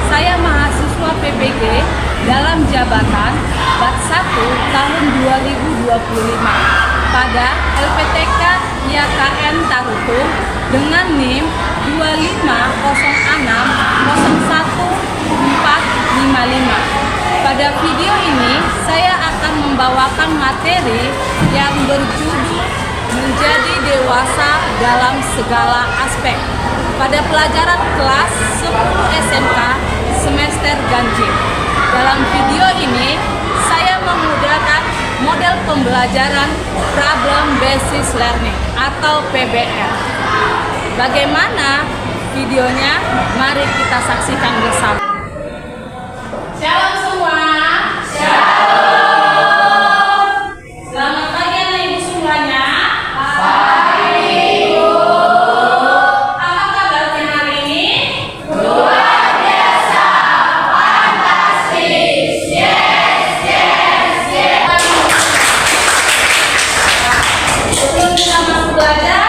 saya mahasiswa PPG dalam jabatan BAT 1 tahun 2025 pada LPTK IAKN Tarutung dengan NIM 250601455. Pada video ini saya akan membawakan materi yang berjudul menjadi dewasa dalam segala aspek pada pelajaran kelas 10 SMK semester ganjil. Dalam video ini saya menggunakan model pembelajaran Problem Basis Learning atau PBL. Bagaimana videonya? Mari kita saksikan bersama. Shalom semua. Shalom. Selamat pagi anak ibu semuanya. Pagi ibu. Apa kabarnya hari ini? Luar biasa, fantastis. Yes, yes, yes. Sebelum kita masuk belajar,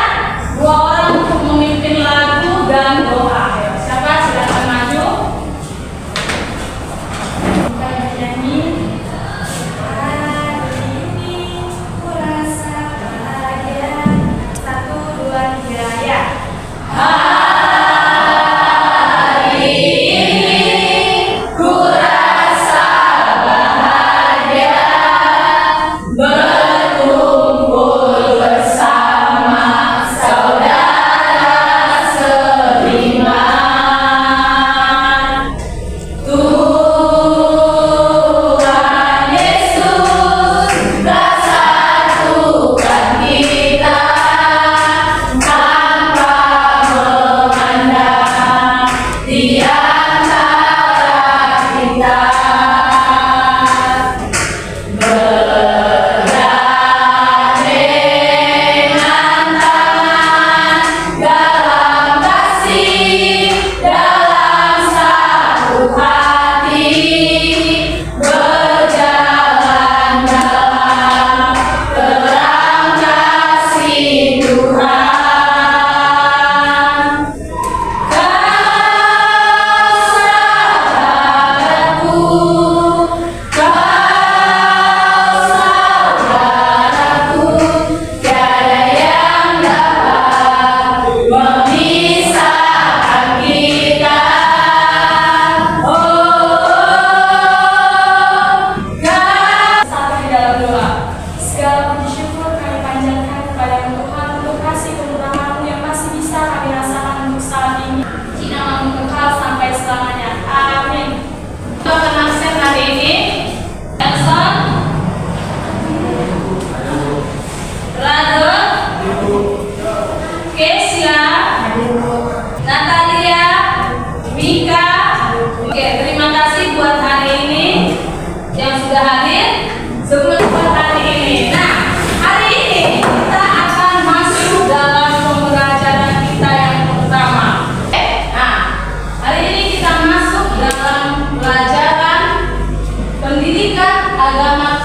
dua orang untuk memimpin lagu dan doa. Siapa? Silakan maju.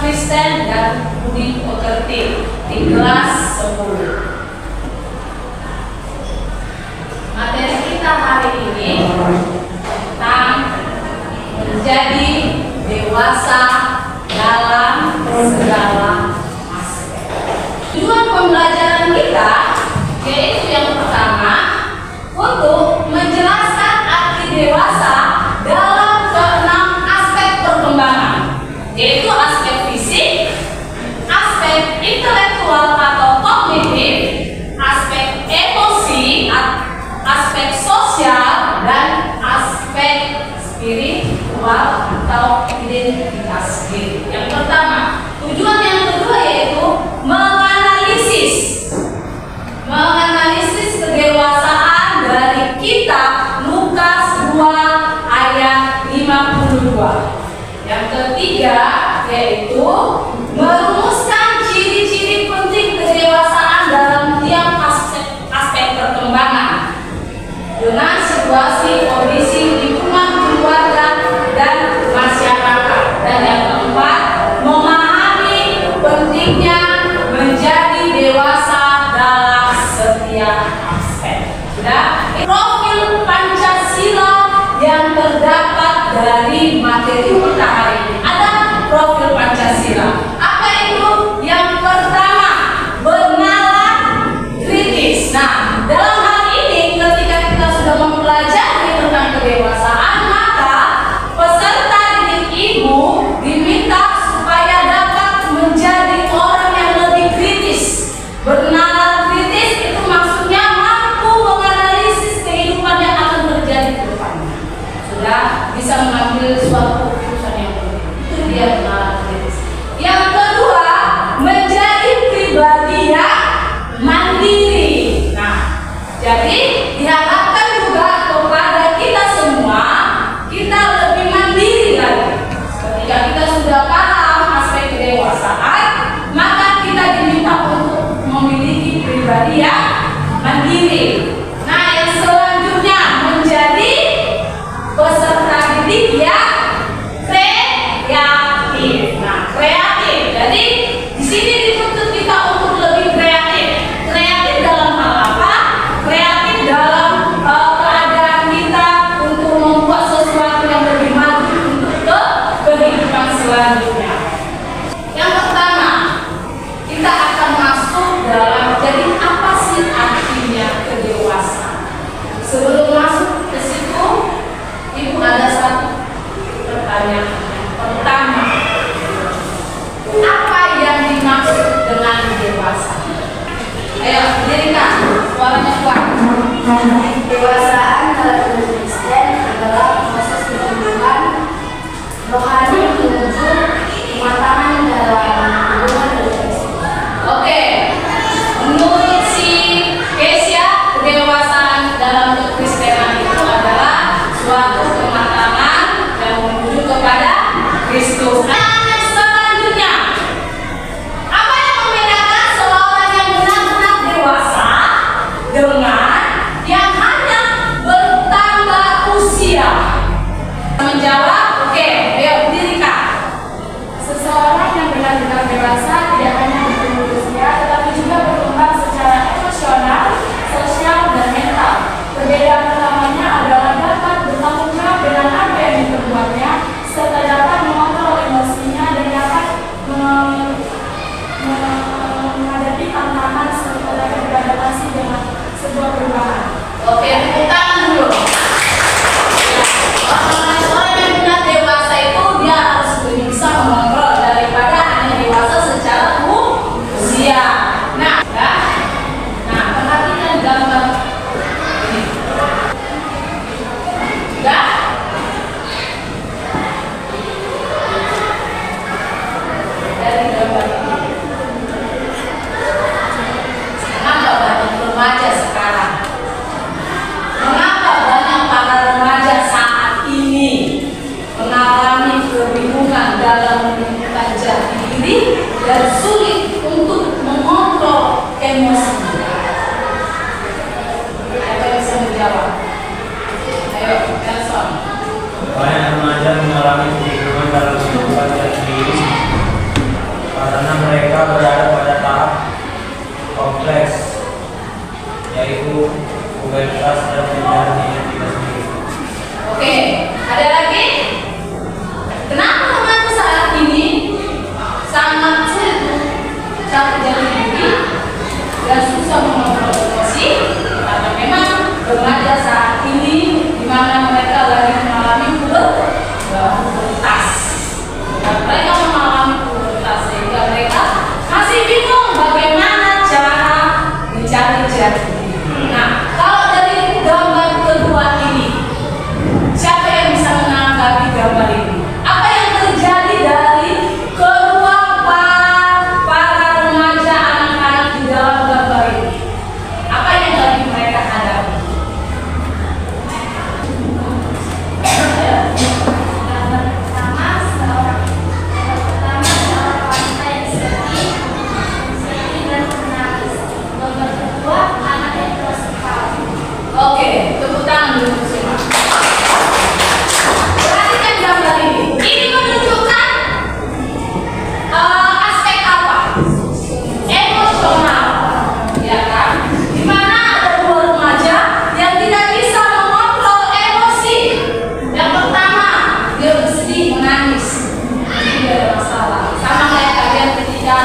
Kristen dan Budi Pekerti di kelas 10. Materi kita hari ini tentang menjadi dewasa dalam segala aspek. Tujuan pembelajaran kita yaitu yang pertama untuk menjelaskan arti dewasa dalam keenam aspek perkembangan, yaitu aspek fisik, aspek intelektual atau kognitif, aspek emosi, aspek sosial, dan aspek spiritual atau identitas diri. Yang pertama, tujuan yang kedua yaitu menganalisis kedewasaan dari kitab Lukas 2 ayat 52. Yang ketiga yaitu merumuskan ciri-ciri penting kedewasaan dalam tiap aspek perkembangan dengan situasi, kondisi, lingkungan keluarga dan menjadi yang mandiri. Nah, yang selanjutnya menjadi peserta didik yang kreatif. Nah, kreatif. Jadi di sini dituntut kita untuk lebih kreatif. Kreatif dalam hal apa? Kreatif dalam keadaan kita untuk membuat sesuatu yang lebih maju untuk kehidupan selanjutnya. Yang pertama, kita akan masuk dalam jadi apa sih artinya kedewasaan. Sebelum masuk ke situ, Ibu ada satu pertanyaan. Pertama, apa yang dimaksud dengan dewasa? Ayo, dirikan, suaranya kuat. Kedewasaan dalam Kristen adalah proses pertumbuhan rohani menuju kematangan dalam hubungan dengan Kristus. Oke, menurut si Kesia, kedewasaan dalam kekristenan itu adalah suatu kematangan yang menuju kepada Kristus. Selanjutnya, apa yang membedakan seorang yang benar-benar dewasa dengan yang hanya bertambah usia? Menjawab, oke, ayo dirikan. Seseorang yang benar-benar dewasa tidak hanya bertumbuh usia, tetapi juga berkembang secara emosional, sosial, dan mental. Perbedaan utamanya adalah dapat bertanggung jawab dengan apa yang diperbuatnya, serta dapat mengontrol emosinya dan dapat menghadapi tantangan serta dapat beradaptasi dengan sebuah perubahan. Oke, tepuk tangan dulu. Orang yang benar dewasa itu dia harus bisa mengontrol daripada hanya dewasa secara usia. Nah, perhatikan gambar ini. Ya? Dari gambar ini. Kenapa banyak remaja sekarang? Mengapa banyak para remaja saat ini mengalami kebingungan dalam menemukan jati diri dan sulit untuk mengontrol emosi? Siapa yang bisa menjawab? Ayo, Nelson. Banyak remaja mengalami kebingungan dalam menemukan jati diri karena mereka berada pada tahap kompleks, yaitu pubertas dan pencarian identitas diri. Oke, ada lagi? Kenapa remaja saat ini sangat sulit mencari jati diri dan susah mengontrol emosi? Karena memang remaja saat ini di mana mereka lagi mengalami pubertas. Dan mereka mengalami pubertas sehingga mereka masih bingung bagaimana cara mencari jati diri. Nah, kalau dari gambar kedua ini, siapa yang bisa menanggapi gambar ini? Apa yang terjadi dari kedua para remaja anak-anak di dalam gambar ini? Apa yang lagi mereka hadapi? Gambar pertama seorang wanita yang sedih dan menangis. Gambar kedua anak yang terus ketawa. Oke, tepuk tangan dulu semua. Perhatikan gambar ini. Ini menunjukkan aspek apa? Emosional, ya kan? Di mana ada dua remaja yang tidak bisa mengontrol emosi. Yang pertama, dia bersedih, menangis. Ini ada masalah. Sama kayak kalian ketika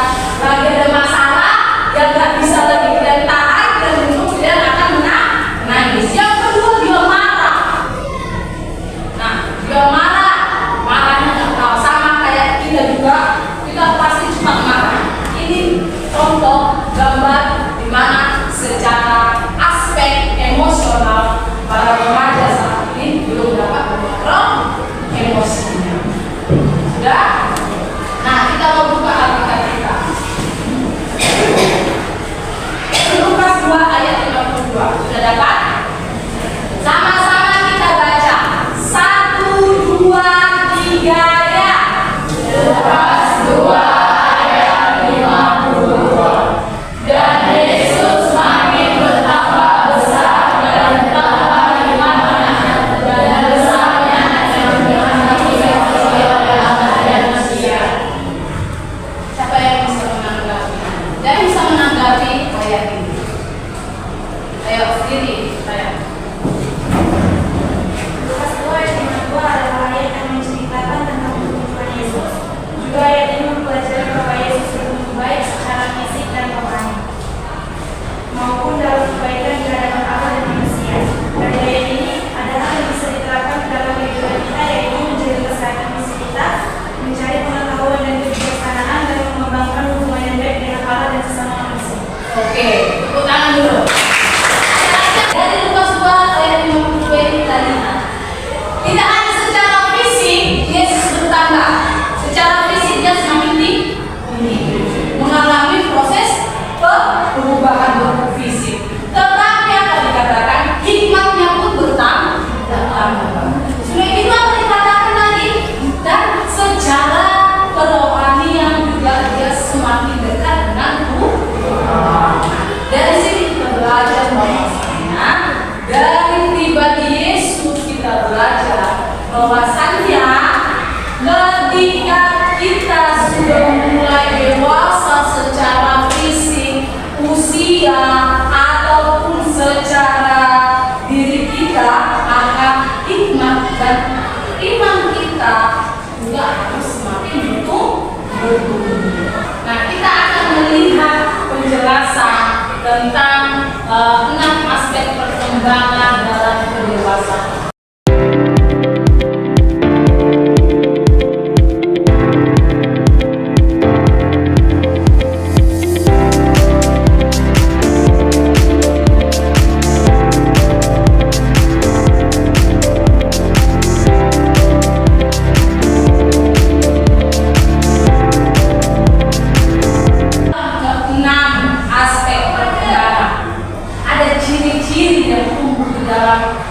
lagi ada masalah yang nggak bisa lagi kalian tahan dan kemudian akan menangis. Yang kedua, dia marah. Nah, dia marahnya nggak tahu, sama kayak kita juga, kita pasti cepat marah. Ini contoh gambar di mana secara aspek emosional para remaja saat ini belum dapat mengontrol emosinya. Sudah? Nah, kita mau buka Alkitab kita. Lukas 2 ayat 52. Sudah dapat? Sama-sama kita baca. 1, 2, 3 ya. Lukas 2 ayat 52. Dan Yesus Ayo sendiri saya. Lukas 2 ayat 52 adalah ayat yang menceritakan tentang kehidupan Yesus. Juga ayat ini mempelajari bahwa Yesus lebih baik secara fisik dan rohani, maupun dalam kebaikan di hadapan Allah dan manusia. Dari ayat ini ada hal yang bisa diterapkan ke dalam kehidupan kita, yaitu menjaga kesehatan fisik kita, mencari pengetahuan dan kebijaksanaan, dan mengembangkan hubungan yang baik dengan Allah dan sesama manusia. Oke, tepuk tangan dulu. Dari Lukas 2 ayat 52 ini tadi, tidak hanya secara fisik Yesus bertambah, secara fisik dia semakin tinggi, mengalami proses perubahan bentuk fisik. Tetapi apa dikatakan, hikmatnya pun bertambah. Sudah itu apa dikatakan lagi? Dan secara kerohanian juga dia semakin dekat dengan Tuhan. Dari sini kita belajar bahwasanya dari pribadi Yesus kita belajar bahwasanya ketika kita sudah mulai dewasa secara fisik, usia ataupun secara diri kita, maka hikmat dan iman kita juga harus semakin bertumbuh. Nah, kita akan melihat penjelasan tentang 6 aspek perkembangan dalam kedewasaan.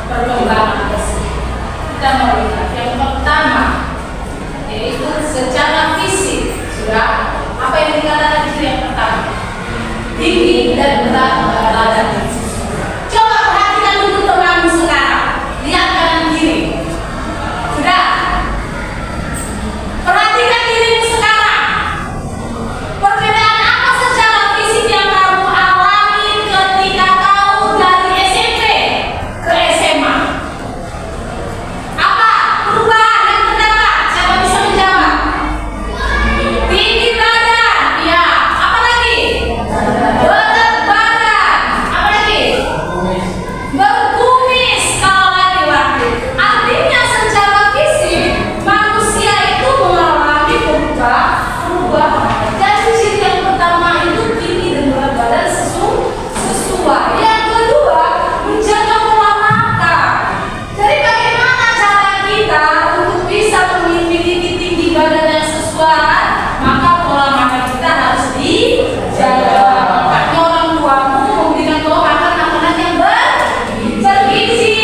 Perkembangan tersebut. Kita melihat yang pertama, yaitu secara fisik. Sudah apa yang dikatakan di yang pertama? Tinggi dan berat badan. Coba perhatikan dulu temanmu sekarang. Lihat kanan kiri. Sudah. Perhatikan dirimu sekarang. Perbedaan apa secara fisik yang kamu alami ketika kau dari SMP ke SMA? Apa perubahan yang terdapat? Siapa bisa menjawab? Tinggi badan, ya. Apa lagi? Berat badan. Apa lagi? Berkumis kalau laki-laki. Artinya secara fisik manusia itu mengalami perubahan. Jadi ciri yang pertama itu tinggi dan berat badan sesuai. Yang kedua, menjaga pola makan. Jadi bagaimana cara kita untuk bisa memiliki tinggi badan yang sesuai? Maka pola makan kita harus dijaga. Makanya orang tuamu memberikan kau makan makanan yang bergizi.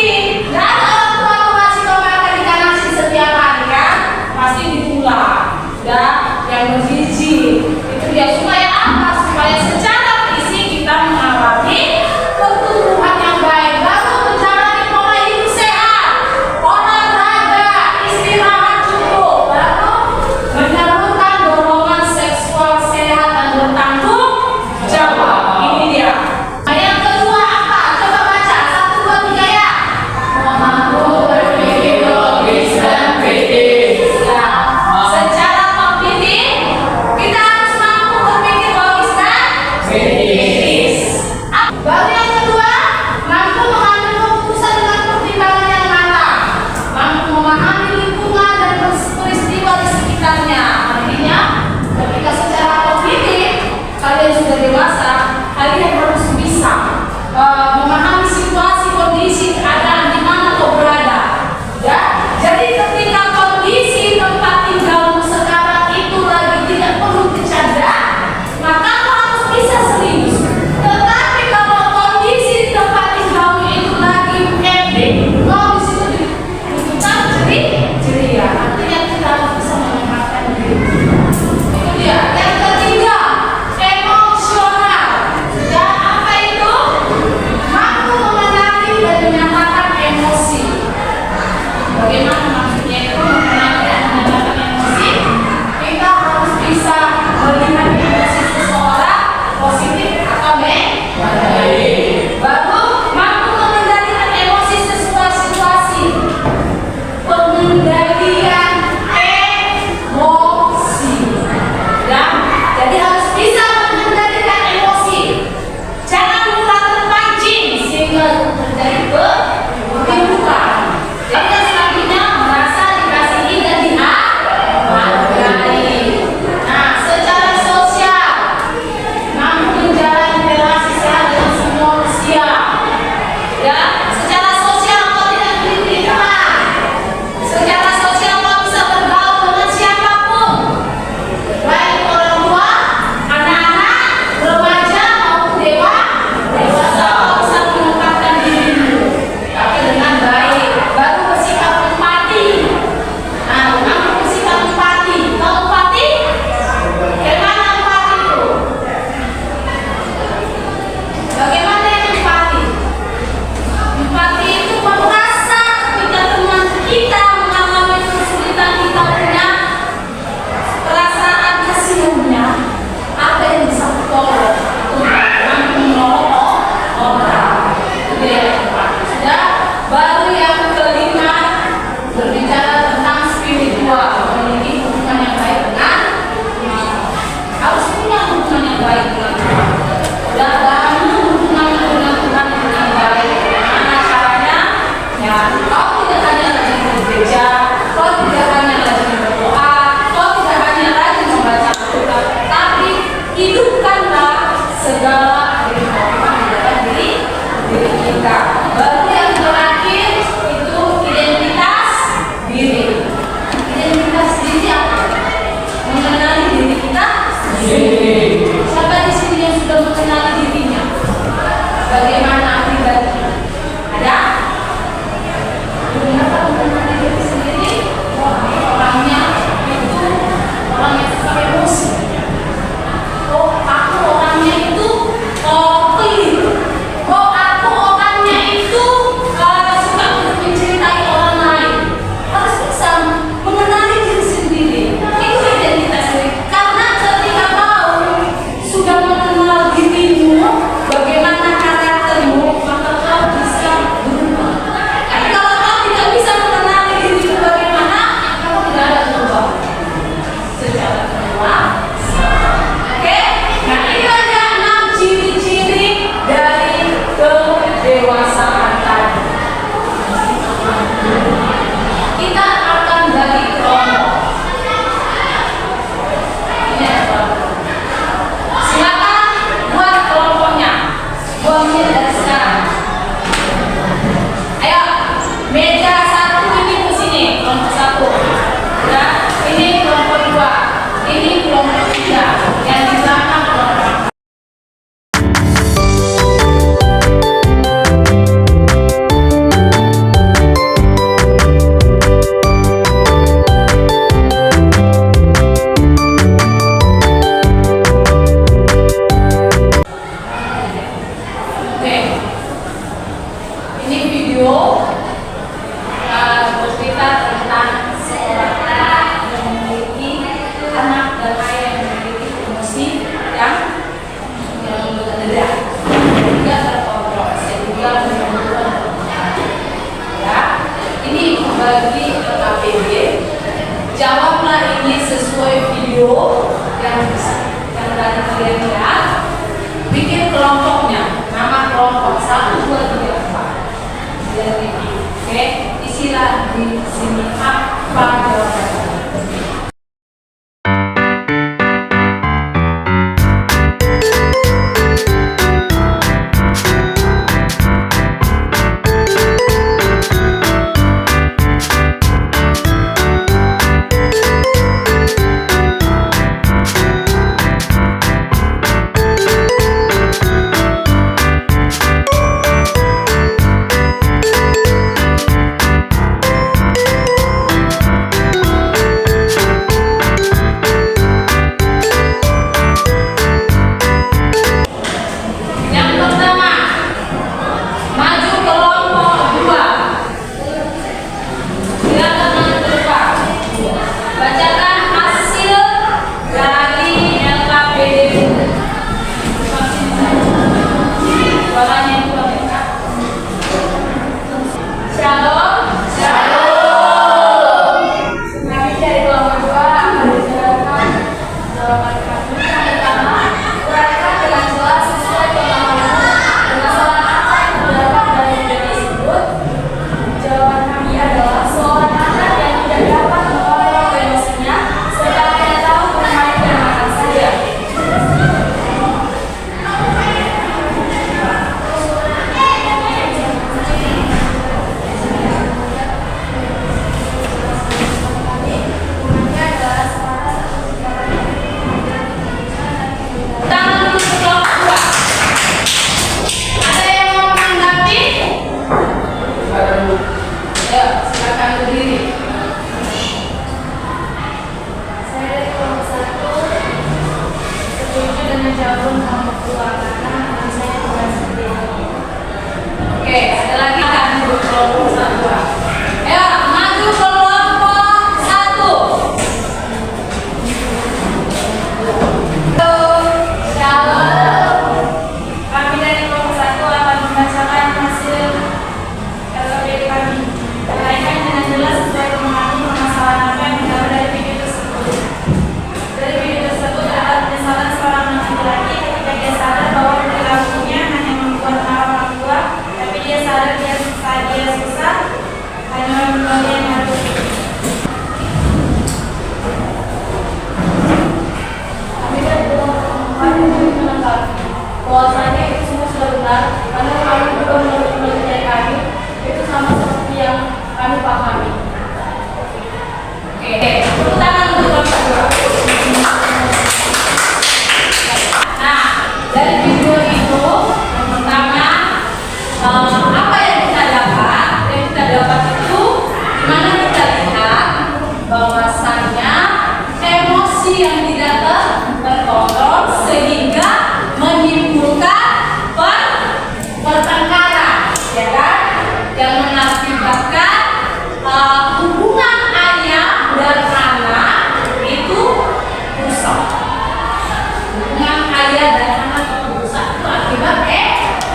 Dan orang tuamu masih kau makan ikan asin setiap hari kan? Pasti ditulang. Ya, yang bergizi. Itu dia supaya apa? Supaya secara fisik kita mengalami pertumbuhan yang baik. Lalu menjalani pola hidup sehat, olahraga, istirahat cukup, lalu menyalurkan dorongan seksual sehat dan bertanggung jawab. Ini dia. Nah, yang kedua apa? Coba baca 1, 2, 3 ya. Mampu berpikir logis dan kritis. Ya. Secara kognitif kita harus mampu berpikir logis dan kritis. Baru yang kedua, mampu mengambil keputusan dengan pertimbangan yang matang, mampu memahami lingkungan dan peristiwa di sekitarnya. Artinya, ketika secara kognitif kalian sudah dewasa, kalian harus bisa memahami situasi, kondisi, keadaan di mana kau berada. Ya, jadi ketika kondisi tempat tinggalmu sekarang itu lagi tidak perlu dicanda, maka kau harus bisa serius. Tetapi kalau kondisi tempat tinggalmu itu lagi happy, kau di situ dibutuhkan ceria. Artinya kita harus bisa menempatkan diri. Itu dia. Yang ketiga, emosional. Ya, apa itu? Mampu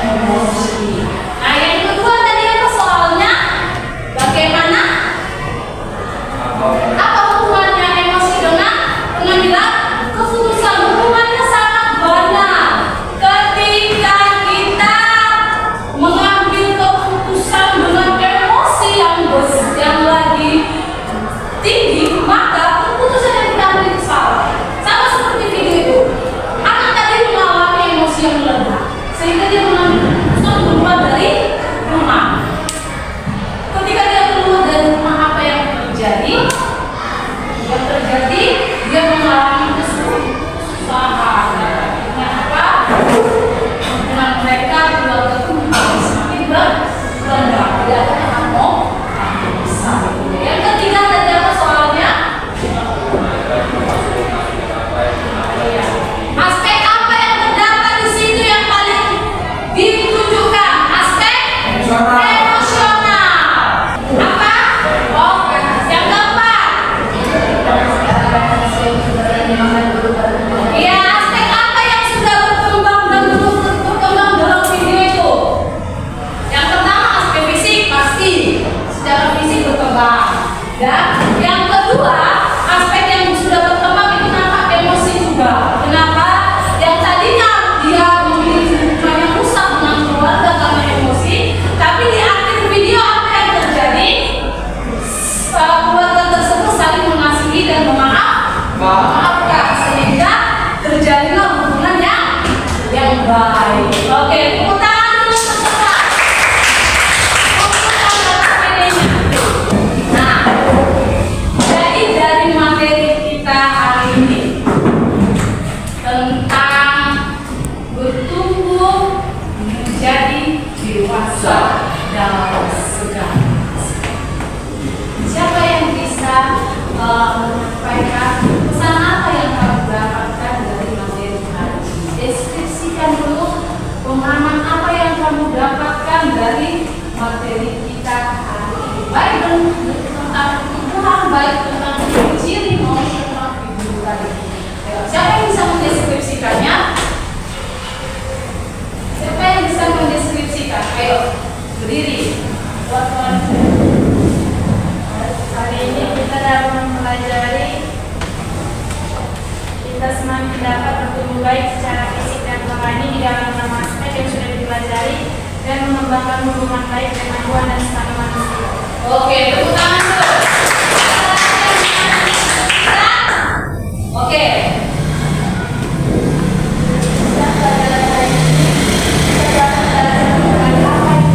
emosi. Nah, yang kedua tadi apa soalnya? Bagaimana? Apa hubungannya emosi dengan pengambilan keputusan? Hubungannya sangat banyak. Ketika kita mengambil keputusan dengan emosi yang lagi tinggi, maka keputusan yang kita ambil itu salah. Sama seperti video itu. Anak tadi mengalami emosi yang meledak, sehingga dia mengambil keputusan keluar dari rumah. Ketika dia keluar dari rumah, apa yang terjadi? Yang terjadi, dia mengalami kesusahan. Kenapa? Hubungan mereka keluarga itu semakin berlebar. Tidak ada yang mau bisa. Yang ketiga tadi apa soalnya? Aspek apa yang terdapat di situ yang paling ditunjukkan? Aspek emosional. Apa? Oh, yang keempat. Ya, aspek apa yang sudah berkembang dan belum berkembang dalam video itu? Yang pertama aspek fisik pasti, secara fisik berkembang. Dan yang kedua aspek yang sudah berkembang itu nampak emosi juga. Kenapa? Yang tadinya dia memiliki hubungan yang rusak dengan keluarga karena emosi, tapi di akhir video apa yang terjadi? Keluarga tersebut saling mengasihi dan memaafkan, sehingga terjadilah hubungan yang baik. Oke, tepuk tangan dulu peserta. Untuk angkat sepedanya. Nah, jadi dari materi kita hari ini tentang bertumbuh menjadi dewasa dalam segala. Siapa yang bisa menyampaikan pesan apa yang kamu dapatkan dari materi hari ini? Deskripsikan dulu pemahaman apa yang kamu dapatkan dari materi kita hari ini. Baik tentang pertumbuhan, baik tentang ciri maupun tentang video tadi. Siapa yang bisa mendeskripsikannya? Siapa yang bisa mendeskripsikan? Ayo, berdiri. Hari ini kita dapat mempelajari kita semakin dapat bertumbuh baik secara fisik dan rohani di dalam 6 aspek yang sudah dipelajari dan mengembangkan hubungan baik dengan Tuhan dan sesama manusia. Oke, tepuk tangan dulu. Oke.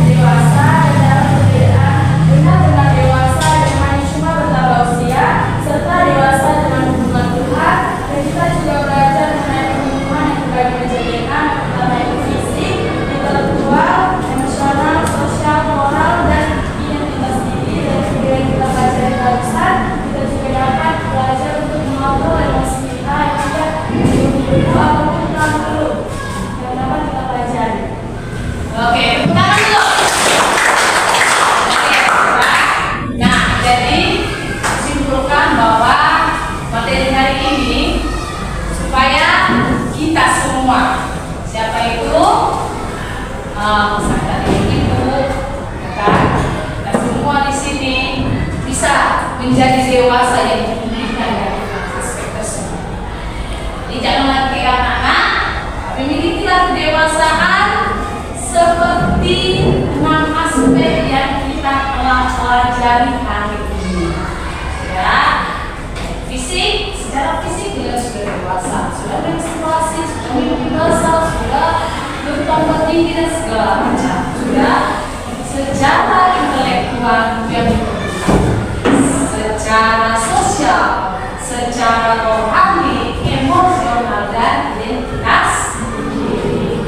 Dewasa dan dalam perbedaan benar-benar dewasa dan hanya cuma bertambah usia serta dewasa dengan hubungan Tuhan, dan kita juga belajar mengenai hubungan yang dibagi menjadi 6, pertama itu fisik, intelektual, emosional, sosial, moral, dan identitas diri. Dan video yang kita pelajari barusan, kita juga dapat belajar untuk mengontrol emosi kita yang tidak dulu ataupun kurang dulu yang dapat kita pelajari. Oke, tepuk tangan dulu. Oke, nah, jadi simpulkan bahwa materi hari ini supaya kita semua, siapa itu? Peserta ibu, kan? Kita semua di sini bisa menjadi dewasa yang dimiliki dari aspek tersebut. Jadi jangan lagi anak-anak, memilikilah kedewasaan seperti 6 aspek yang kita telah pelajari hari ini. Ya, fisik, secara fisik dia sudah dewasa, sudah menstruasi, sudah minum basal, sudah bertambah tinggi dan segala macam. Sudah secara intelektual yang secara sosial, secara rohani, emosional dan identitas diri.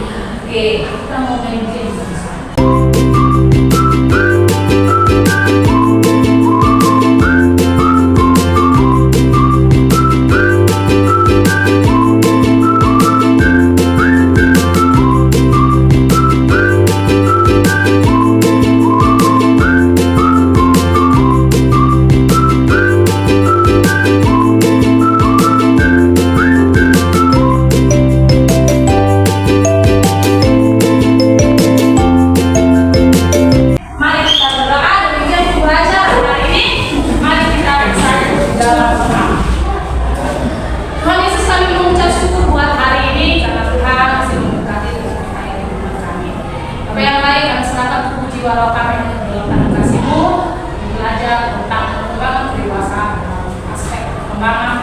Oke, kita mau main game. kami dalam presentasimu belajar tentang perkembangan kedewasaan dalam aspek perkembangan